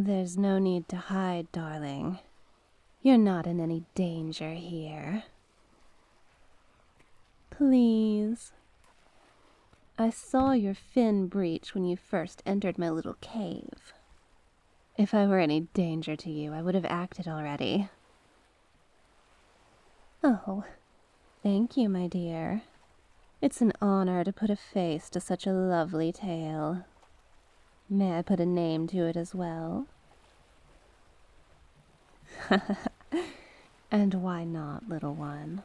There's no need to hide, darling. You're not in any danger here. Please. I saw your fin breach when you first entered my little cave. If I were any danger to you, I would have acted already. Oh, thank you, my dear. It's an honor to put a face to such a lovely tale. May I put a name to it as well? And why not, little one?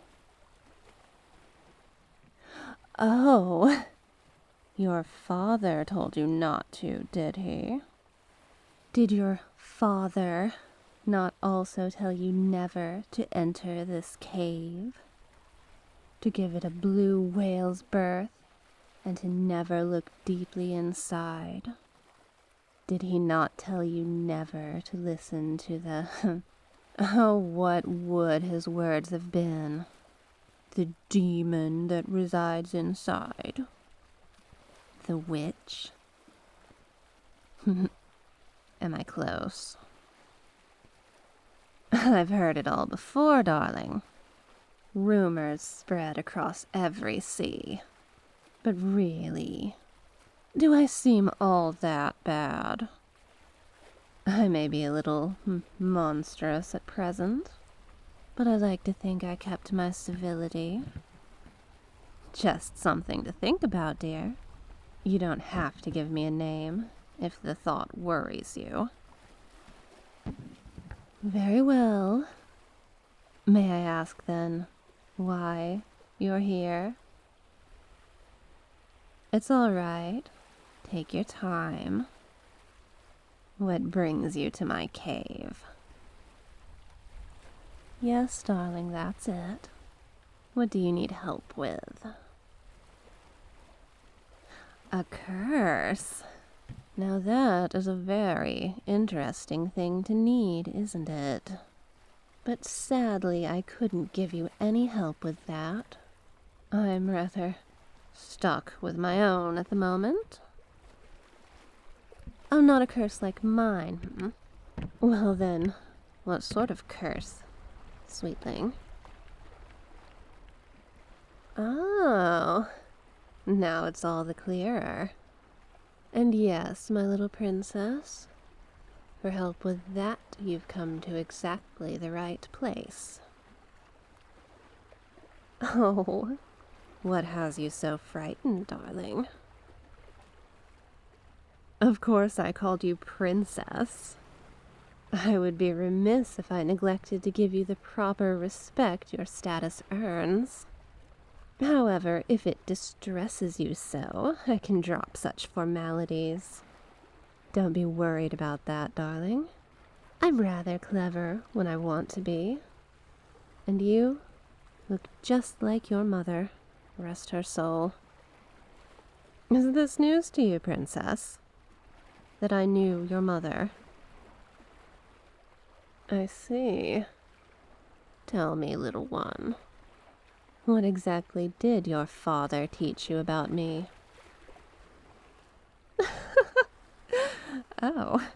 Oh, your father told you not to, did he? Did your father not also tell you never to enter this cave? To give it a blue whale's birth, and to never look deeply inside? Did he not tell you never to listen to the... Oh, what would his words have been? The demon that resides inside. The witch? Am I close? I've heard it all before, darling. Rumors spread across every sea. But really, do I seem all that bad? I may be a little monstrous at present, but I like to think I kept my civility. Just something to think about, dear. You don't have to give me a name if the thought worries you. Very well. May I ask, then, why you're here? It's all right. Take your time. What brings you to my cave? Yes, darling, that's it. What do you need help with? A curse? Now that is a very interesting thing to need, isn't it? But sadly, I couldn't give you any help with that. I'm rather stuck with my own at the moment. Oh, not a curse like mine. Well then, what sort of curse, sweetling? Oh, now it's all the clearer. And yes, my little princess, for help with that, you've come to exactly the right place. Oh, what has you so frightened, darling? Of course I called you princess. I would be remiss if I neglected to give you the proper respect your status earns. However, if it distresses you so, I can drop such formalities. Don't be worried about that, darling. I'm rather clever when I want to be. And you look just like your mother, rest her soul. Is this news to you, princess? That I knew your mother? I see. Tell me, little one, what exactly did your father teach you about me? Oh,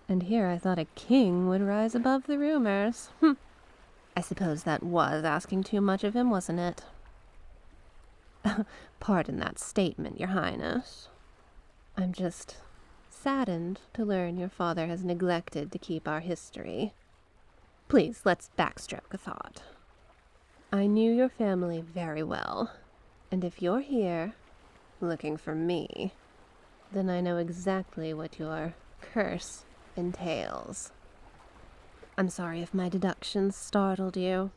and here I thought a king would rise above the rumors. I suppose that was asking too much of him, wasn't it? Pardon that statement, your highness. I'm just saddened to learn your father has neglected to keep our history. Please, let's backstroke a thought. I knew your family very well, and if you're here, looking for me, then I know exactly what your curse entails. I'm sorry if my deductions startled you.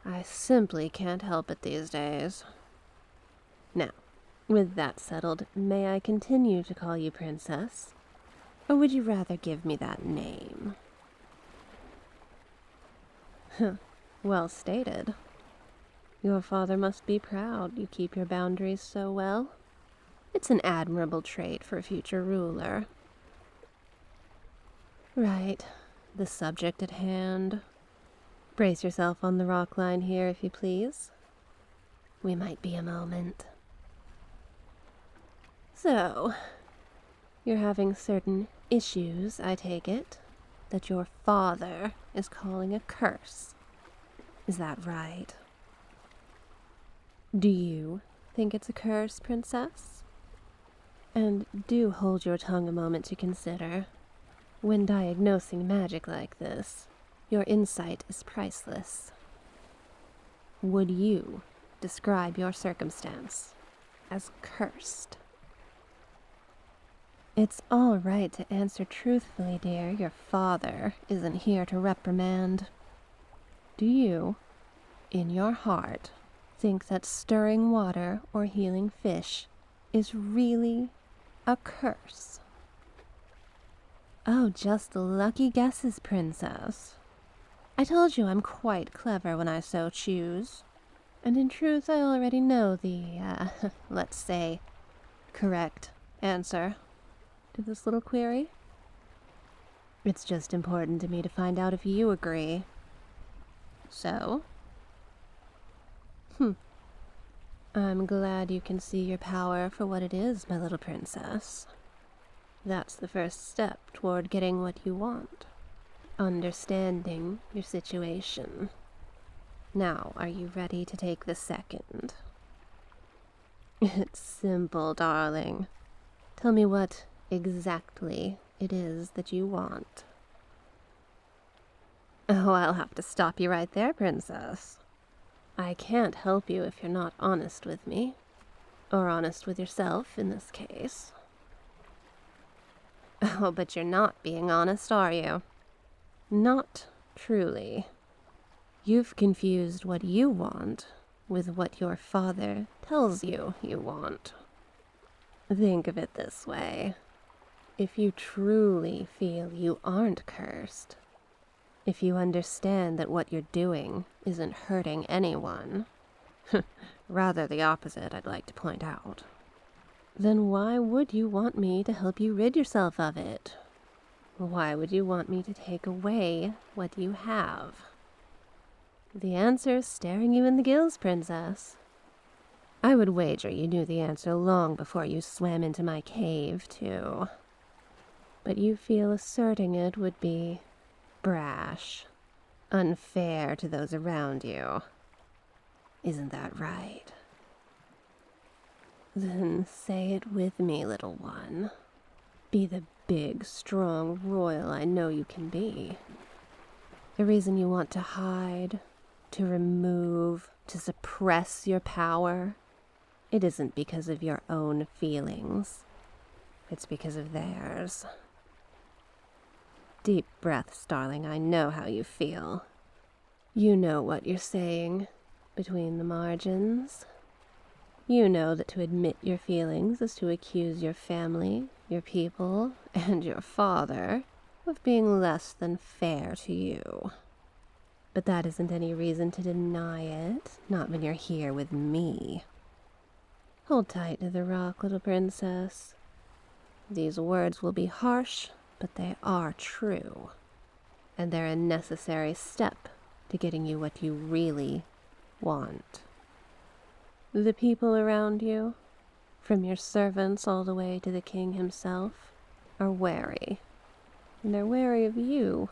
I simply can't help it these days. Now, with that settled, may I continue to call you princess? Or would you rather give me that name? Well stated. Your father must be proud you keep your boundaries so well. It's an admirable trait for a future ruler. Right, the subject at hand. Brace yourself on the rock line here, if you please. We might be a moment. So, you're having certain issues, I take it, that your father is calling a curse. Is that right? Do you think it's a curse, Princess? And do hold your tongue a moment to consider. When diagnosing magic like this, your insight is priceless. Would you describe your circumstance as cursed? It's all right to answer truthfully, dear. Your father isn't here to reprimand. Do you, in your heart, think that stirring water or healing fish is really a curse? Oh, just lucky guesses, Princess. I told you I'm quite clever when I so choose. And in truth, I already know the, let's say, correct answer to this little query. It's just important to me to find out if you agree. So? I'm glad you can see your power for what it is, my little princess. That's the first step toward getting what you want. Understanding your situation. Now, are you ready to take the second? It's simple, darling. Tell me what exactly it is that you want. Oh, I'll have to stop you right there, Princess. I can't help you if you're not honest with me. Or honest with yourself, in this case. Oh, but you're not being honest, are you? Not truly. You've confused what you want with what your father tells you you want. Think of it this way. If you truly feel you aren't cursed, if you understand that what you're doing isn't hurting anyone, rather the opposite, I'd like to point out, then why would you want me to help you rid yourself of it? Why would you want me to take away what you have? The answer is staring you in the gills, Princess. I would wager you knew the answer long before you swam into my cave, too. But you feel asserting it would be brash, unfair to those around you. Isn't that right? Then say it with me, little one. Be the big, strong royal I know you can be. The reason you want to hide, to remove, to suppress your power, it isn't because of your own feelings. It's because of theirs. Deep breaths, darling. I know how you feel. You know what you're saying between the margins. You know that to admit your feelings is to accuse your family, your people, and your father of being less than fair to you. But that isn't any reason to deny it, not when you're here with me. Hold tight to the rock, little princess. These words will be harsh, but they are true. And they're a necessary step to getting you what you really want. The people around you, from your servants all the way to the king himself, are wary. And they're wary of you.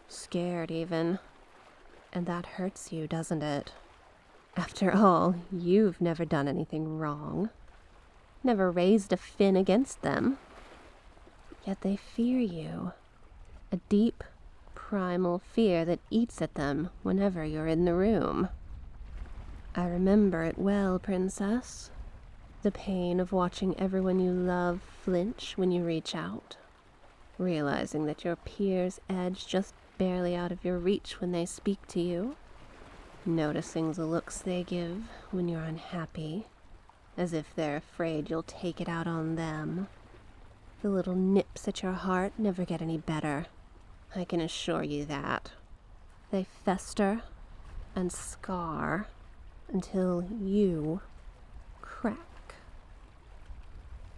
Scared, even. And that hurts you, doesn't it? After all, you've never done anything wrong. Never raised a fin against them. Yet they fear you. A deep, primal fear that eats at them whenever you're in the room. I remember it well, Princess. The pain of watching everyone you love flinch when you reach out. Realizing that your peers edge just barely out of your reach when they speak to you. Noticing the looks they give when you're unhappy, as if they're afraid you'll take it out on them. The little nips at your heart never get any better. I can assure you that. They fester and scar until you crack.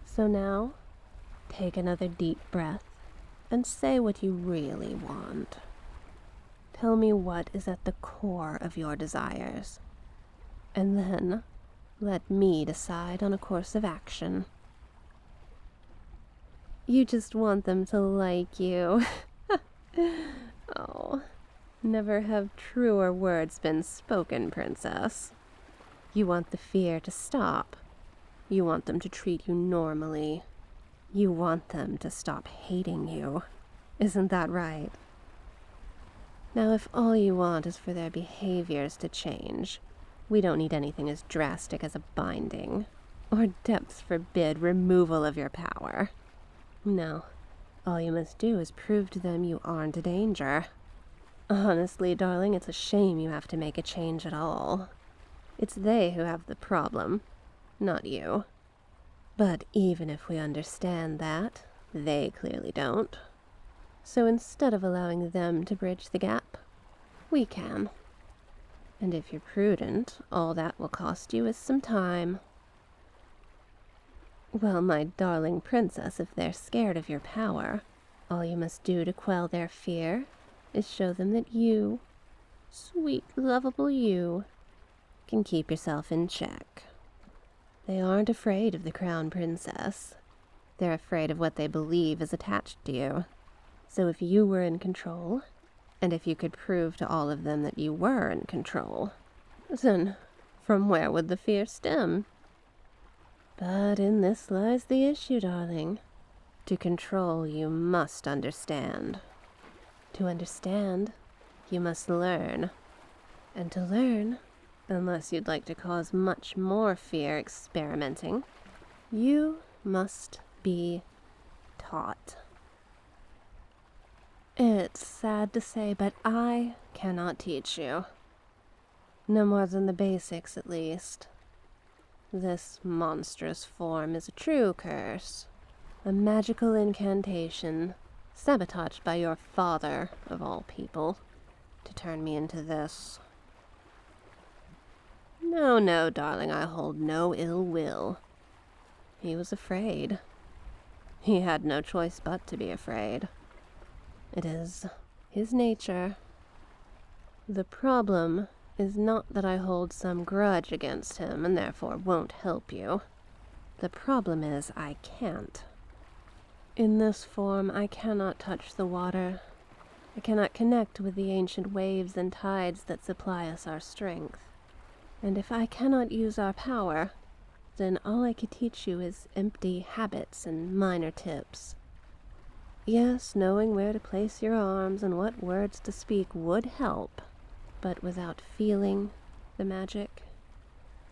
So now, take another deep breath and say what you really want. Tell me what is at the core of your desires. And then, let me decide on a course of action. You just want them to like you. Oh, never have truer words been spoken, Princess. You want the fear to stop. You want them to treat you normally. You want them to stop hating you. Isn't that right? Now, if all you want is for their behaviors to change, we don't need anything as drastic as a binding, or depths forbid removal of your power. No, all you must do is prove to them you aren't a danger. Honestly, darling, it's a shame you have to make a change at all. It's they who have the problem, not you. But even if we understand that, they clearly don't. So instead of allowing them to bridge the gap, we can. And if you're prudent, all that will cost you is some time. Well, my darling princess, if they're scared of your power, all you must do to quell their fear is show them that you, sweet, lovable you, can keep yourself in check. They aren't afraid of the crown princess. They're afraid of what they believe is attached to you. So if you were in control, and if you could prove to all of them that you were in control, then from where would the fear stem? But in this lies the issue, darling. To control, you must understand. To understand, you must learn. And to learn, unless you'd like to cause much more fear experimenting, you must be taught. It's sad to say, but I cannot teach you. No more than the basics, at least. This monstrous form is a true curse. A magical incantation, sabotaged by your father, of all people, to turn me into this. No, no, darling, I hold no ill will. He was afraid. He had no choice but to be afraid. It is his nature. The problem is not that I hold some grudge against him and therefore won't help you. The problem is I can't. In this form, I cannot touch the water. I cannot connect with the ancient waves and tides that supply us our strength. And if I cannot use our power, then all I could teach you is empty habits and minor tips. Yes, knowing where to place your arms and what words to speak would help, but without feeling the magic,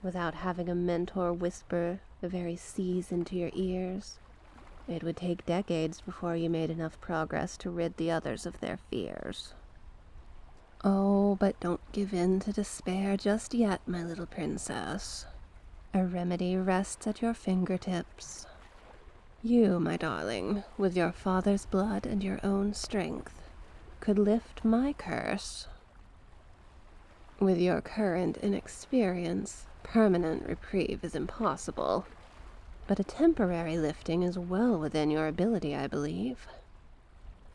without having a mentor whisper the very seas into your ears, it would take decades before you made enough progress to rid the others of their fears. Oh, but don't give in to despair just yet, my little princess. A remedy rests at your fingertips. You, my darling, with your father's blood and your own strength, could lift my curse. With your current inexperience, permanent reprieve is impossible, but a temporary lifting is well within your ability, I believe.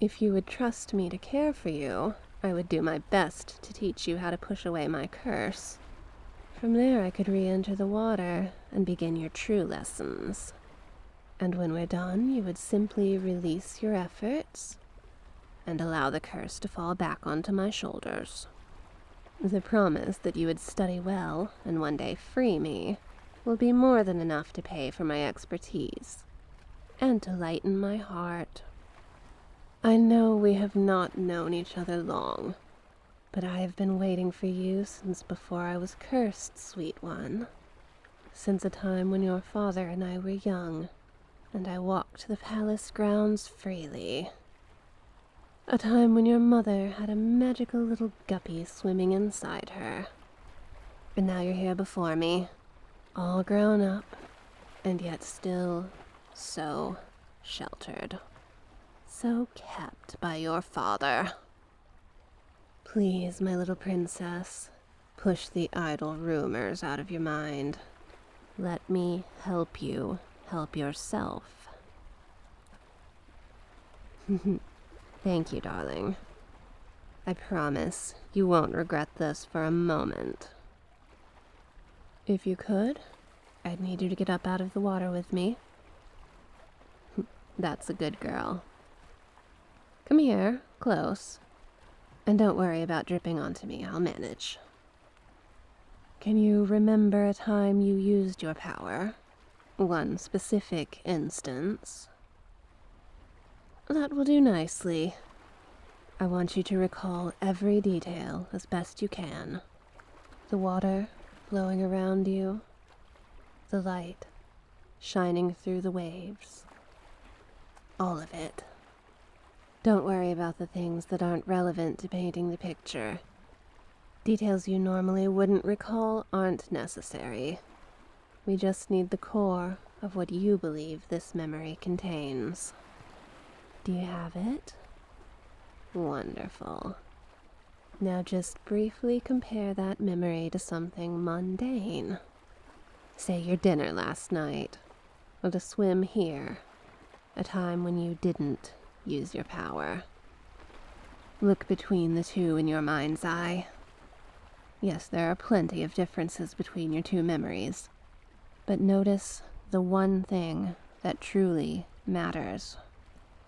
If you would trust me to care for you, I would do my best to teach you how to push away my curse. From there I could re-enter the water and begin your true lessons. And when we're done, you would simply release your efforts and allow the curse to fall back onto my shoulders. The promise that you would study well and one day free me will be more than enough to pay for my expertise and to lighten my heart. I know we have not known each other long, but I have been waiting for you since before I was cursed, sweet one. Since a time when your father and I were young, and I walked the palace grounds freely. A time when your mother had a magical little guppy swimming inside her. And now you're here before me, all grown up, and yet still so sheltered. So kept by your father. Please, my little princess, push the idle rumors out of your mind. Let me help you help yourself. Thank you, darling. I promise you won't regret this for a moment. If you could, I'd need you to get up out of the water with me. That's a good girl. Come here, close. And don't worry about dripping onto me, I'll manage. Can you remember a time you used your power? One specific instance? That will do nicely. I want you to recall every detail as best you can. The water flowing around you, the light shining through the waves. All of it. Don't worry about the things that aren't relevant to painting the picture. Details you normally wouldn't recall aren't necessary. We just need the core of what you believe this memory contains. Do you have it? Wonderful. Now just briefly compare that memory to something mundane. Say your dinner last night, or the swim here, a time when you didn't use your power. Look between the two in your mind's eye. Yes, there are plenty of differences between your two memories, but notice the one thing that truly matters.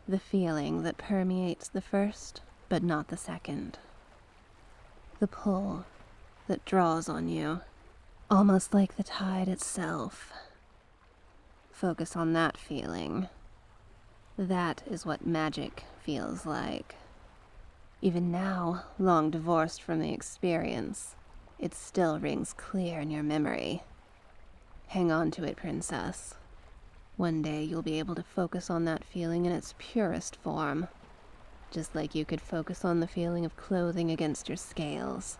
The feeling that permeates the first, but not the second. The pull that draws on you, almost like the tide itself. Focus on that feeling. That is what magic feels like. Even now, long divorced from the experience, it still rings clear in your memory. Hang on to it, princess. One day you'll be able to focus on that feeling in its purest form, just like you could focus on the feeling of clothing against your scales.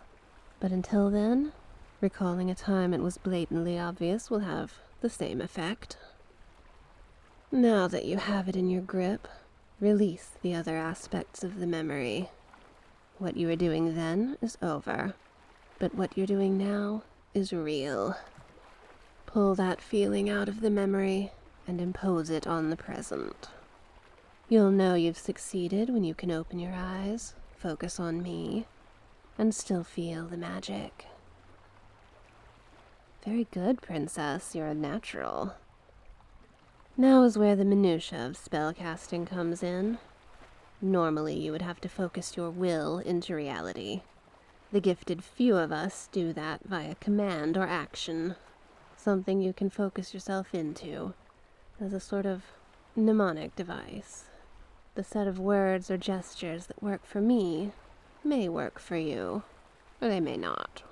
But until then, recalling a time it was blatantly obvious will have the same effect. Now that you have it in your grip, release the other aspects of the memory. What you were doing then is over, but what you're doing now is real. Pull that feeling out of the memory and impose it on the present. You'll know you've succeeded when you can open your eyes, focus on me, and still feel the magic. Very good, princess. You're a natural. Now is where the minutiae of spellcasting comes in. Normally, you would have to focus your will into reality. The gifted few of us do that via command or action, something you can focus yourself into as a sort of mnemonic device. The set of words or gestures that work for me may work for you, or they may not.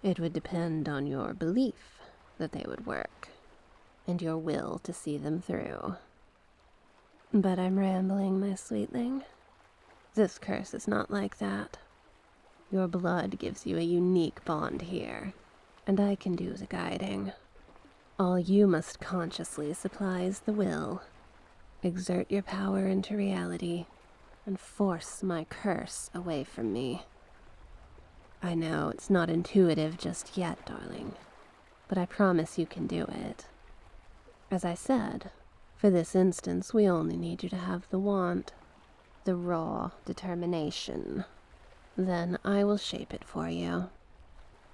It would depend on your belief that they would work, and your will to see them through. But I'm rambling, my sweetling. This curse is not like that. Your blood gives you a unique bond here, and I can do the guiding. All you must consciously supply is the will. Exert your power into reality, and force my curse away from me. I know it's not intuitive just yet, darling, but I promise you can do it. As I said, for this instance, we only need you to have the want, the raw determination. Then I will shape it for you.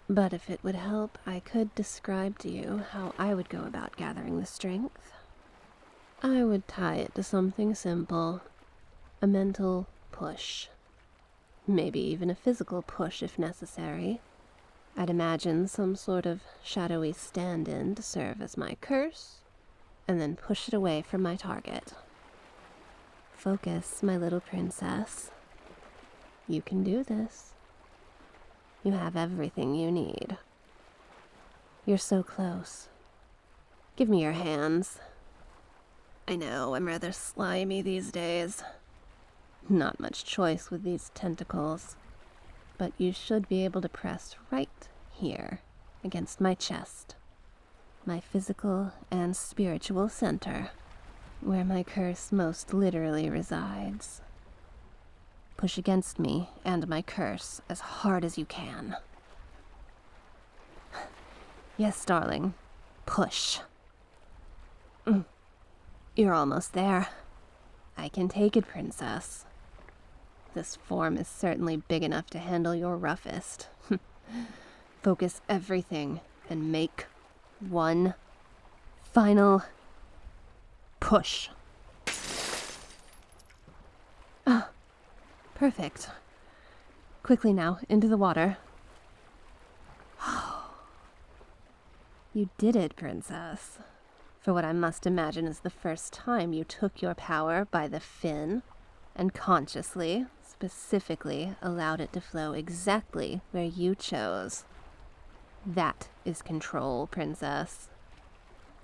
But if it would help, I could describe to you how I would go about gathering the strength. I would tie it to something simple, a mental push. Maybe even a physical push if necessary. I'd imagine some sort of shadowy stand-in to serve as my curse, and then push it away from my target. Focus, my little princess. You can do this. You have everything you need. You're so close. Give me your hands. I know, I'm rather slimy these days. Not much choice with these tentacles, but you should be able to press right here against my chest, my physical and spiritual center, where my curse most literally resides. Push against me and my curse as hard as you can. Yes, darling. Push. You're almost there. I can take it, princess. This form is certainly big enough to handle your roughest. Focus everything and make one final push. Perfect. Quickly now, into the water. You did it, princess. For what I must imagine is the first time you took your power by the fin and consciously, specifically, allowed it to flow exactly where you chose. That is control, princess.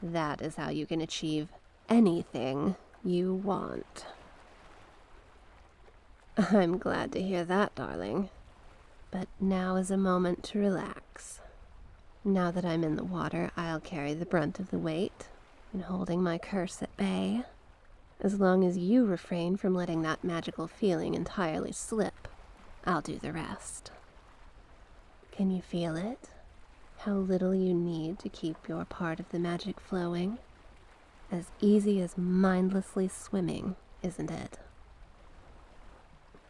That is how you can achieve anything you want. I'm glad to hear that, darling. But now is a moment to relax. Now that I'm in the water, I'll carry the brunt of the weight in holding my curse at bay. As long as you refrain from letting that magical feeling entirely slip, I'll do the rest. Can you feel it? How little you need to keep your part of the magic flowing? As easy as mindlessly swimming, isn't it?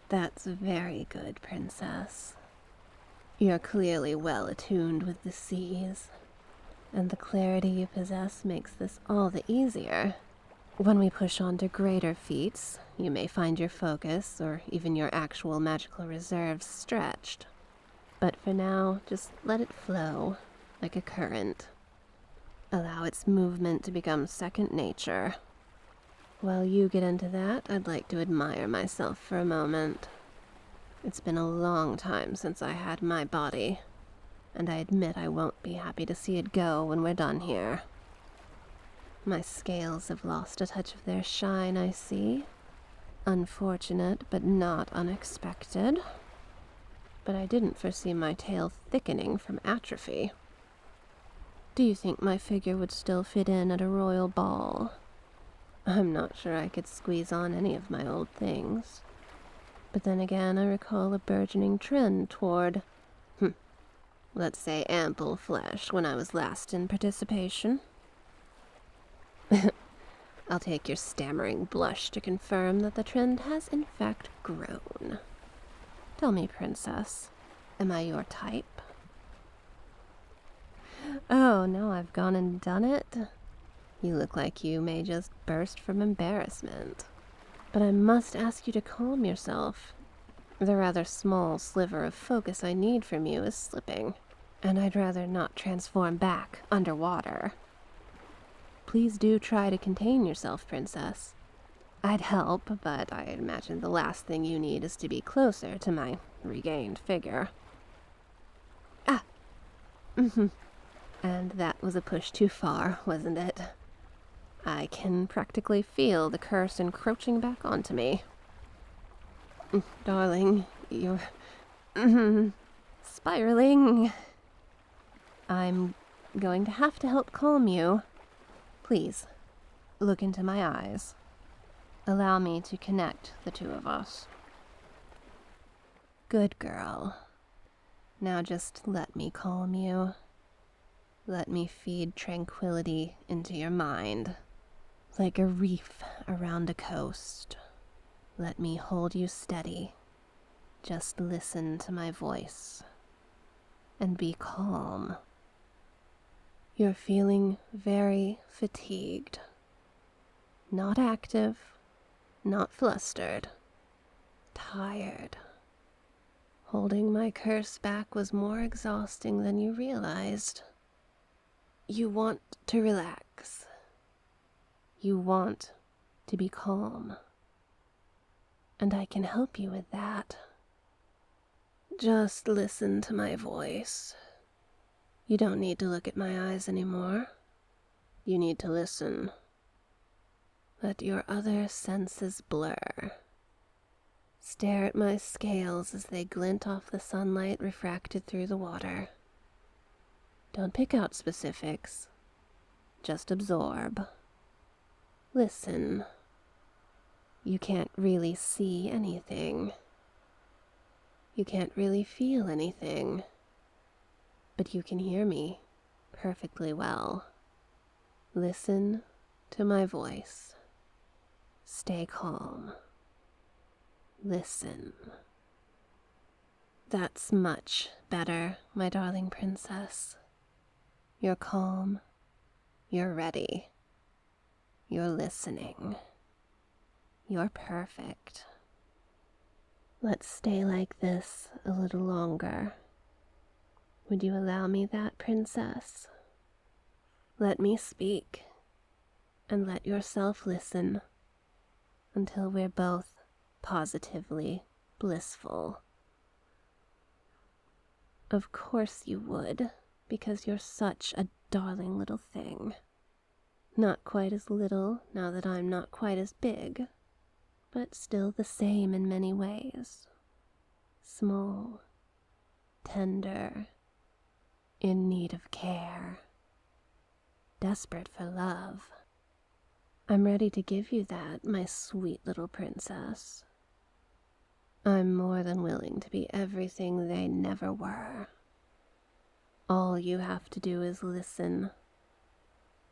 That's very good, princess. You're clearly well attuned with the seas, and the clarity you possess makes this all the easier. When we push on to greater feats, you may find your focus, or even your actual magical reserves, stretched. But for now, just let it flow, like a current. Allow its movement to become second nature. While you get into that, I'd like to admire myself for a moment. It's been a long time since I had my body, and I admit I won't be happy to see it go when we're done here. My scales have lost a touch of their shine, I see. Unfortunate, but not unexpected. But I didn't foresee my tail thickening from atrophy. Do you think my figure would still fit in at a royal ball? I'm not sure I could squeeze on any of my old things. But then again, I recall a burgeoning trend toward, let's say ample flesh when I was last in participation. I'll take your stammering blush to confirm that the trend has in fact grown. Tell me, princess, am I your type? Oh, no, I've gone and done it. You look like you may just burst from embarrassment. But I must ask you to calm yourself. The rather small sliver of focus I need from you is slipping, and I'd rather not transform back underwater. Please do try to contain yourself, princess. I'd help, but I imagine the last thing you need is to be closer to my regained figure. And that was a push too far, wasn't it? I can practically feel the curse encroaching back onto me. Darling, you're spiraling. I'm going to have to help calm you. Please, look into my eyes. Allow me to connect the two of us. Good girl. Now just let me calm you. Let me feed tranquility into your mind. Like a reef around a coast. Let me hold you steady. Just listen to my voice. And be calm. You're feeling very fatigued. Not active, not flustered. Tired. Holding my curse back was more exhausting than you realized. You want to relax. You want to be calm. And I can help you with that. Just listen to my voice. You don't need to look at my eyes anymore. You need to listen. Let your other senses blur. Stare at my scales as they glint off the sunlight refracted through the water. Don't pick out specifics. Just absorb. Listen. You can't really see anything. You can't really feel anything. But you can hear me perfectly well. Listen to my voice. Stay calm. Listen. That's much better, my darling princess. You're calm. You're ready. You're listening. You're perfect. Let's stay like this a little longer. Would you allow me that, princess? Let me speak, and let yourself listen until we're both positively blissful. Of course you would, because you're such a darling little thing. Not quite as little now that I'm not quite as big, but still the same in many ways. Small, tender, in need of care, desperate for love. I'm ready to give you that, my sweet little princess. I'm more than willing to be everything they never were. All you have to do is listen.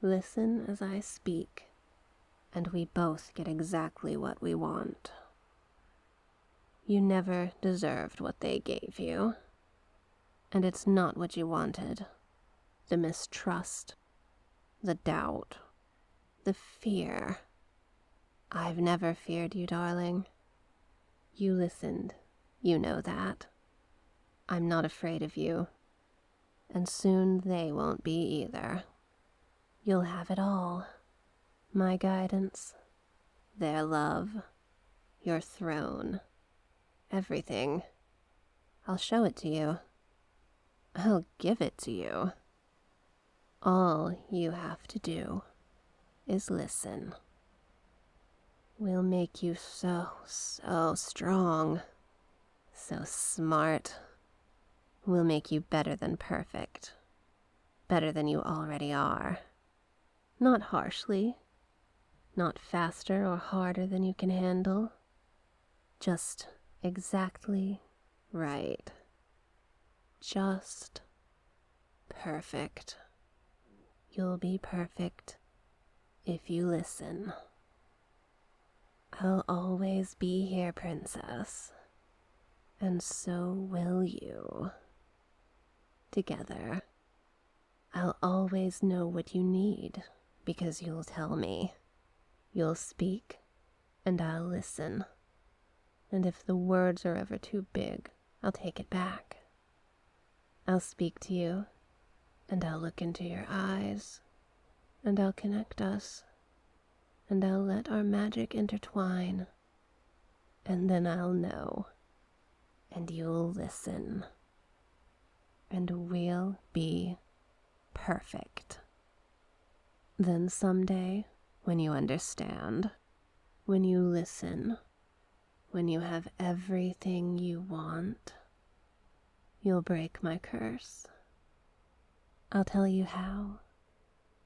Listen as I speak, and we both get exactly what we want. You never deserved what they gave you, and it's not what you wanted. The mistrust, the doubt, the fear. I've never feared you, darling. You listened, you know that. I'm not afraid of you, and soon they won't be either. You'll have it all. My guidance, their love, your throne, everything. I'll show it to you. I'll give it to you. All you have to do is listen. We'll make you so strong, so smart. We'll make you better than perfect, better than you already are. Not harshly, not faster or harder than you can handle, just exactly right. Just perfect. You'll be perfect if you listen. I'll always be here, princess, and so will you. Together, I'll always know what you need because you'll tell me. You'll speak, and I'll listen. And if the words are ever too big, I'll take it back. I'll speak to you, and I'll look into your eyes, and I'll connect us, and I'll let our magic intertwine, and then I'll know, and you'll listen, and we'll be perfect. Then someday, when you understand, when you listen, when you have everything you want, you'll break my curse. I'll tell you how,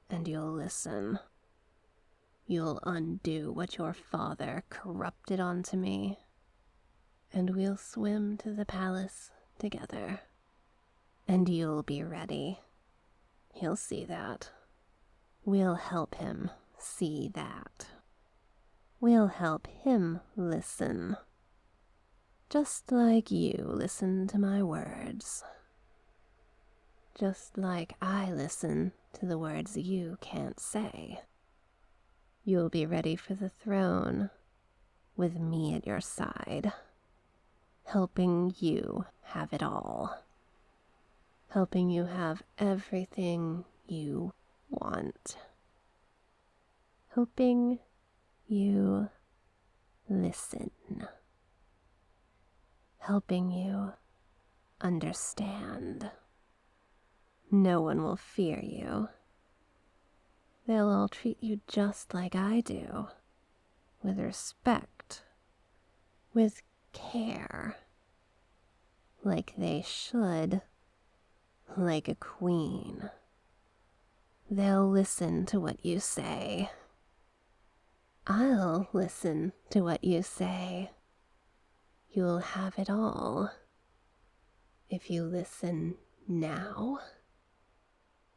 and you'll listen. You'll undo what your father corrupted onto me, and we'll swim to the palace together. And you'll be ready. He'll see that. We'll help him see that. We'll help him listen. Just like you listen to my words. Just like I listen to the words you can't say. You'll be ready for the throne with me at your side, helping you have it all. Helping you have everything you want. Helping you listen. Helping you understand. No one will fear you. They'll all treat you just like I do, with respect, with care, like they should, like a queen. They'll listen to what you say. I'll listen to what you say. You'll have it all. If you listen now.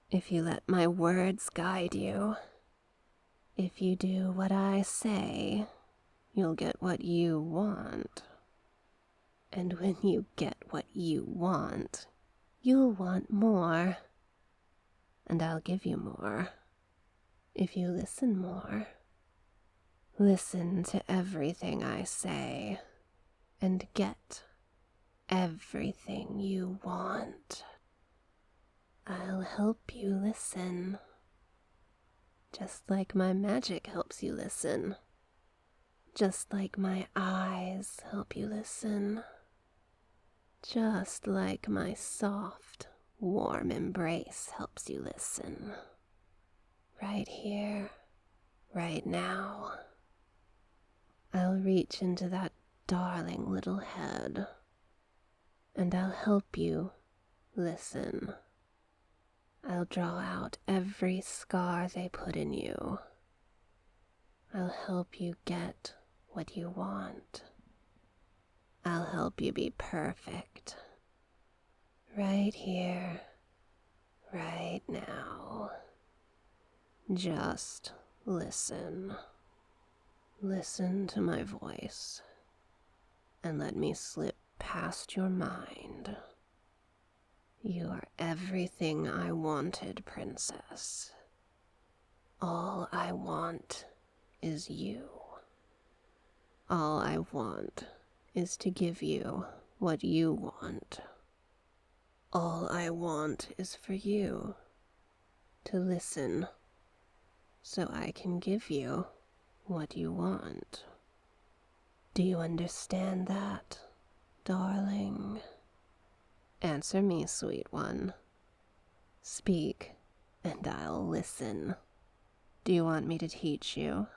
If you let my words guide you. If you do what I say, you'll get what you want. And when you get what you want, you'll want more. And I'll give you more. If you listen more. Listen to everything I say. and get everything you want. I'll help you listen, just like my magic helps you listen, just like my eyes help you listen, just like my soft, warm embrace helps you listen. Right here, right now. I'll reach into that darling little head, and I'll help you listen. I'll draw out every scar they put in you. I'll help you get what you want. I'll help you be perfect. Right here, right now. Just listen. Listen to my voice, and let me slip past your mind. You are everything I wanted, princess. All I want is you. All I want is to give you what you want. All I want is for you to listen so I can give you what you want. Do you understand that, darling? Answer me, sweet one. Speak, and I'll listen. Do you want me to teach you?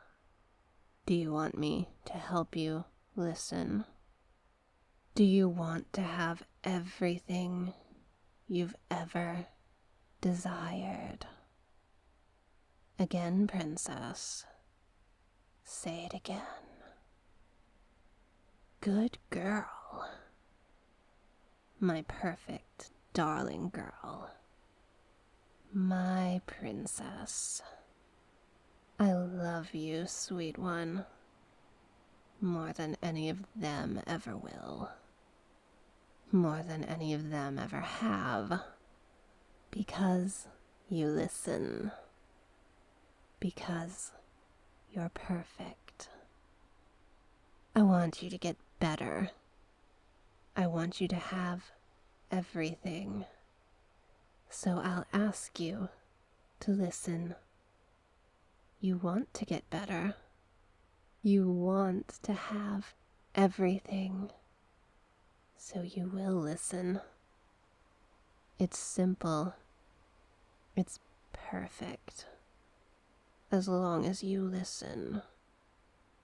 Do you want me to help you listen? Do you want to have everything you've ever desired? Again, princess. Say it again. Good girl. My perfect, darling girl. My princess. I love you, sweet one, more than any of them ever will. More than any of them ever have. Because you listen. Because you're perfect. I want you to get better. I want you to have everything. So I'll ask you to listen. You want to get better. You want to have everything. So you will listen. It's simple. It's perfect. As long as you listen,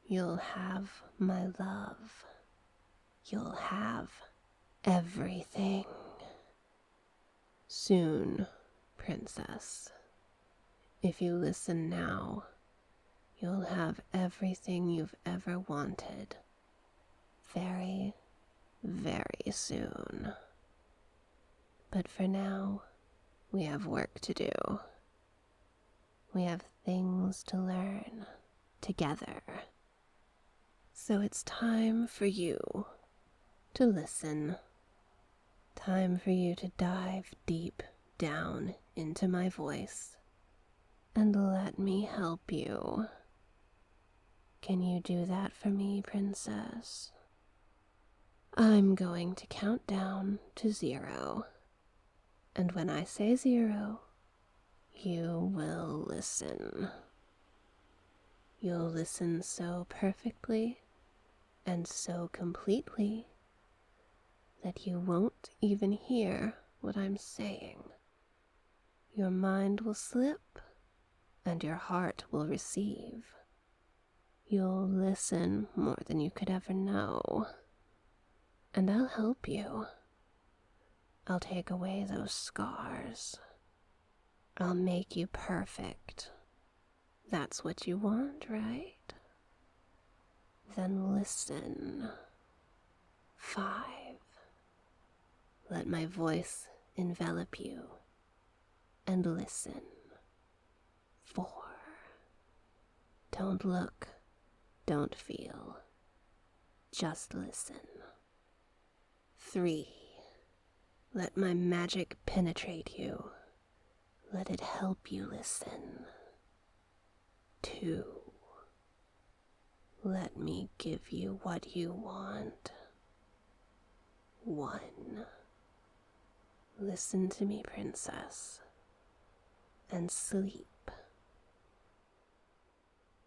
you'll have my love. You'll have everything. Soon, princess. If you listen now, you'll have everything you've ever wanted. Very, very soon. But for now, we have work to do. We have things to learn together. So it's time for you to listen. Time for you to dive deep down into my voice and let me help you. Can you do that for me, princess? I'm going to count down to 0. And when I say 0, you will listen. You'll listen so perfectly and so completely that you won't even hear what I'm saying. Your mind will slip and your heart will receive. You'll listen more than you could ever know. And I'll help you. I'll take away those scars. I'll make you perfect. That's what you want, right? Then listen. 5. Let my voice envelop you. And listen. 4. Don't look. Don't feel. Just listen. 3. Let my magic penetrate you. Let it help you listen. 2. Let me give you what you want. 1. Listen to me, princess, and sleep.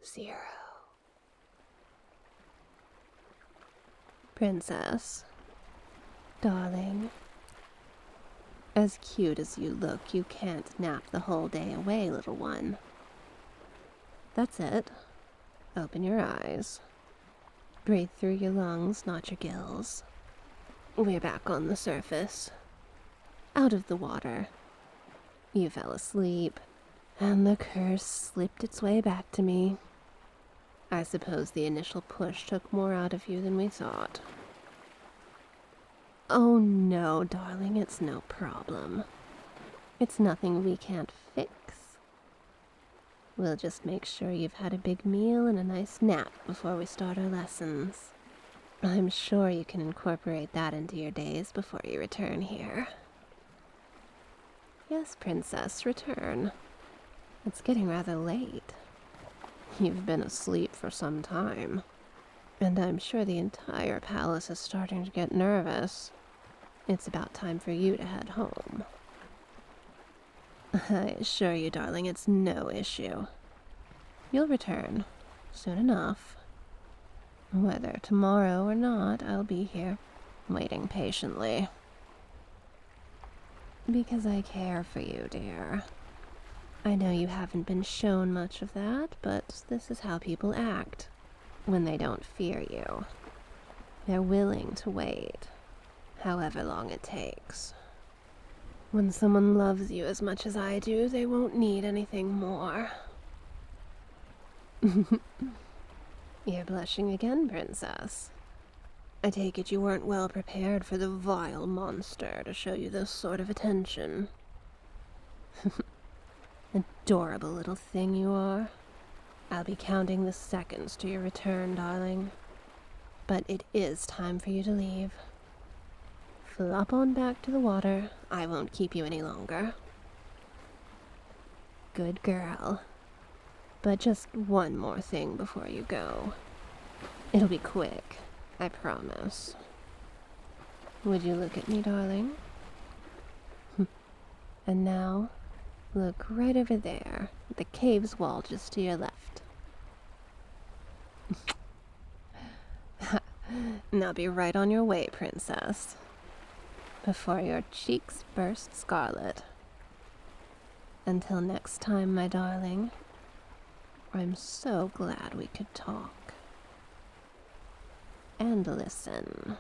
0. Princess, darling, as cute as you look, you can't nap the whole day away, little one. That's it. Open your eyes. Breathe through your lungs, not your gills. We're back on the surface. Out of the water. You fell asleep, and the curse slipped its way back to me. I suppose the initial push took more out of you than we thought. Oh no, darling, it's no problem. It's nothing we can't fix. We'll just make sure you've had a big meal and a nice nap before we start our lessons. I'm sure you can incorporate that into your days before you return here. Yes, princess, return. It's getting rather late. You've been asleep for some time, and I'm sure the entire palace is starting to get nervous. It's about time for you to head home. I assure you, darling, it's no issue. You'll return soon enough. Whether tomorrow or not, I'll be here, waiting patiently. Because I care for you, dear. I know you haven't been shown much of that, but this is how people act when they don't fear you. They're willing to wait, however long it takes. When someone loves you as much as I do, they won't need anything more. You're blushing again, princess. I take it you weren't well prepared for the vile monster to show you this sort of attention. Adorable little thing you are. I'll be counting the seconds to your return, darling. But it is time for you to leave. Flop on back to the water. I won't keep you any longer. Good girl. But just one more thing before you go. It'll be quick, I promise. Would you look at me, darling? And now, look right over there, at the cave's wall just to your left. Now be right on your way, princess, before your cheeks burst scarlet. Until next time, my darling, I'm so glad we could talk and listen.